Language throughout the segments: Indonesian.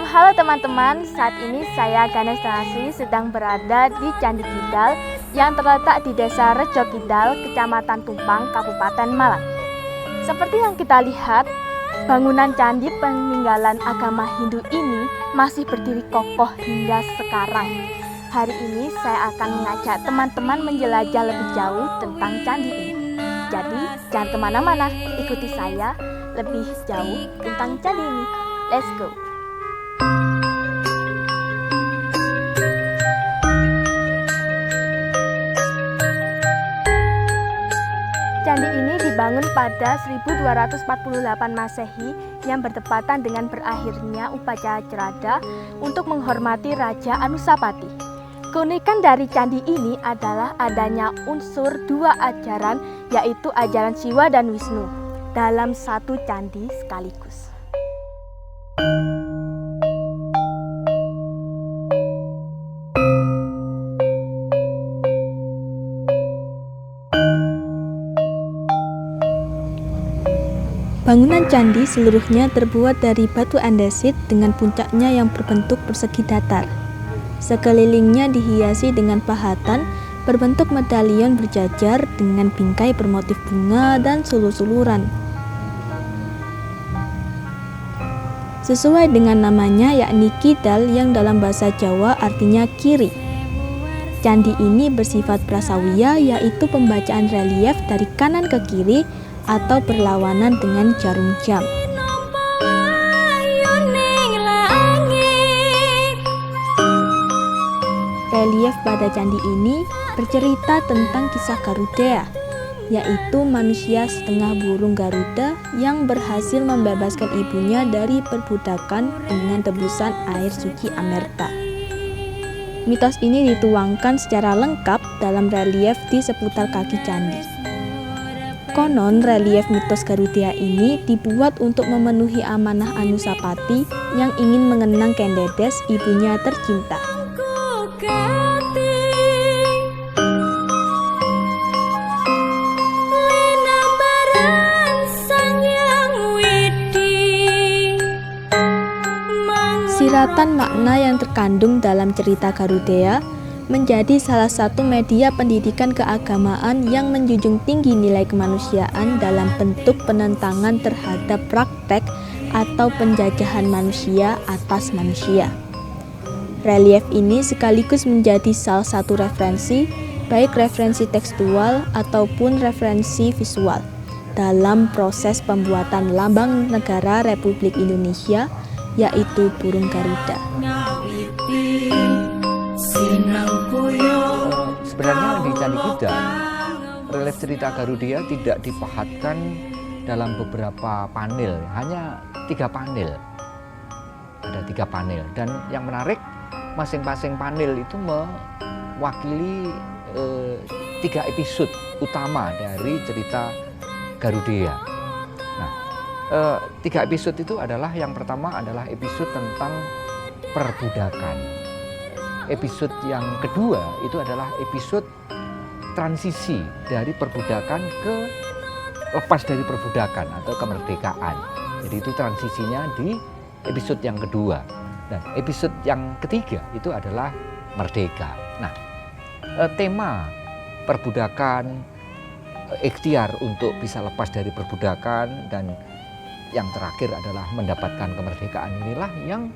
Halo teman-teman, saat ini saya Ganes Tanasri sedang berada di Candi Kidal yang terletak di Desa Rejo Kidal, Kecamatan Tumpang, Kabupaten Malang. Seperti yang kita lihat, bangunan candi peninggalan agama Hindu ini masih berdiri kokoh hingga sekarang. Hari ini saya akan mengajak teman-teman menjelajah lebih jauh tentang candi ini. Jadi jangan kemana-mana, ikuti saya lebih jauh tentang candi ini. Let's go! Candi ini dibangun pada 1248 Masehi yang bertepatan dengan berakhirnya upacara Cerada untuk menghormati Raja Anusapati. Keunikan dari candi ini adalah adanya unsur dua ajaran, yaitu ajaran Siwa dan Wisnu dalam satu candi sekaligus. Bangunan candi seluruhnya terbuat dari batu andesit dengan puncaknya yang berbentuk persegi datar. Sekelilingnya dihiasi dengan pahatan berbentuk medalion berjajar dengan bingkai bermotif bunga dan sulur-suluran. Sesuai dengan namanya, yakni Kidal, yang dalam bahasa Jawa artinya kiri. Candi ini bersifat prasawiya, yaitu pembacaan relief dari kanan ke kiri atau berlawanan dengan jarum jam. Relief pada candi ini bercerita tentang kisah Garuda, yaitu manusia setengah burung Garuda yang berhasil membebaskan ibunya dari perbudakan dengan tebusan air suci Amerta. Mitos ini dituangkan secara lengkap dalam relief di seputar kaki candi. Konon, relief mitos Garuda ini dibuat untuk memenuhi amanah Anusapati yang ingin mengenang Kendedes, ibunya tercinta. Siratan makna yang terkandung dalam cerita Garuda menjadi salah satu media pendidikan keagamaan yang menjunjung tinggi nilai kemanusiaan dalam bentuk penentangan terhadap praktek atau penjajahan manusia atas manusia. Relief ini sekaligus menjadi salah satu referensi, baik referensi tekstual ataupun referensi visual, dalam proses pembuatan lambang negara Republik Indonesia, yaitu burung Garuda. Sebenarnya di Candi Kidal, relief cerita Garuda tidak dipahatkan dalam beberapa panel, hanya 3 panel. Ada 3 panel, dan yang menarik, masing-masing panel itu mewakili 3 episode utama dari cerita Garuda. Nah, 3 episode itu adalah, yang pertama adalah episode tentang perbudakan. Episode yang kedua itu adalah episode transisi dari perbudakan ke lepas dari perbudakan atau kemerdekaan. Jadi itu transisinya di episode yang kedua. Dan episode yang ketiga itu adalah merdeka. Nah, tema perbudakan, ikhtiar untuk bisa lepas dari perbudakan, dan yang terakhir adalah mendapatkan kemerdekaan, inilah yang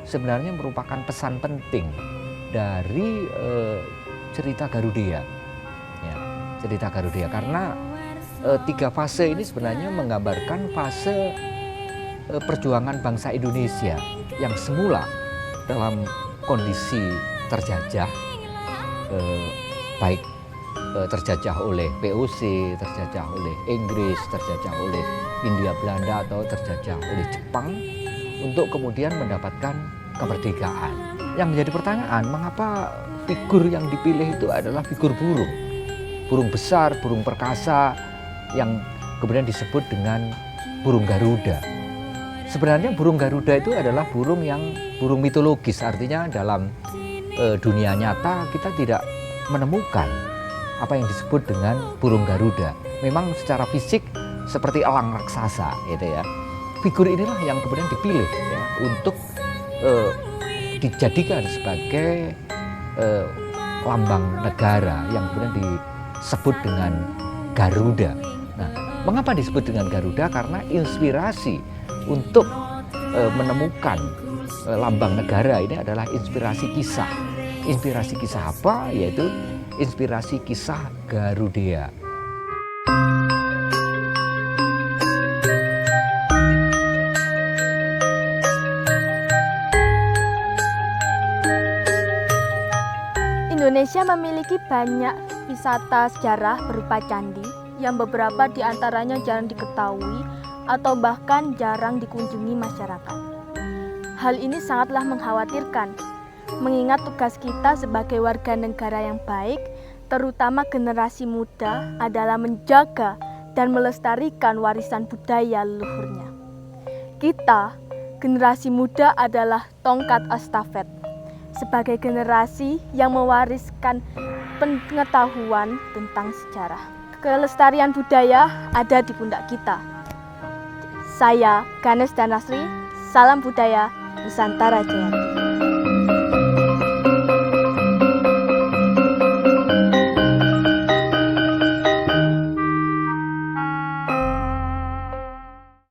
sebenarnya merupakan pesan penting dari cerita Garuda, ya, cerita Garuda, karena 3 fase ini sebenarnya menggambarkan fase perjuangan bangsa Indonesia yang semula dalam kondisi terjajah, baik terjajah oleh VOC, terjajah oleh Inggris, terjajah oleh Hindia Belanda, atau terjajah oleh Jepang, untuk kemudian mendapatkan kemerdekaan. Yang menjadi pertanyaan, mengapa figur yang dipilih itu adalah figur burung? Burung besar, burung perkasa, yang kemudian disebut dengan burung Garuda. Sebenarnya burung Garuda itu adalah burung mitologis, artinya dalam dunia nyata kita tidak menemukan apa yang disebut dengan burung Garuda. Memang secara fisik seperti elang raksasa, gitu ya. Figur inilah yang kemudian dipilih, ya, untuk dijadikan sebagai lambang negara yang kemudian disebut dengan Garuda. Nah, mengapa disebut dengan Garuda? Karena inspirasi untuk menemukan lambang negara ini adalah inspirasi kisah. Inspirasi kisah apa? Yaitu inspirasi kisah Garudea. Indonesia memiliki banyak wisata sejarah berupa candi yang beberapa di antaranya jarang diketahui atau bahkan jarang dikunjungi masyarakat. Hal ini sangatlah mengkhawatirkan, mengingat tugas kita sebagai warga negara yang baik, terutama generasi muda, adalah menjaga dan melestarikan warisan budaya leluhurnya. Kita, generasi muda, adalah tongkat estafet sebagai generasi yang mewariskan pengetahuan tentang sejarah. Kelestarian budaya ada di pundak kita. Saya, Ganes Danasri, salam budaya Nusantara Jaya.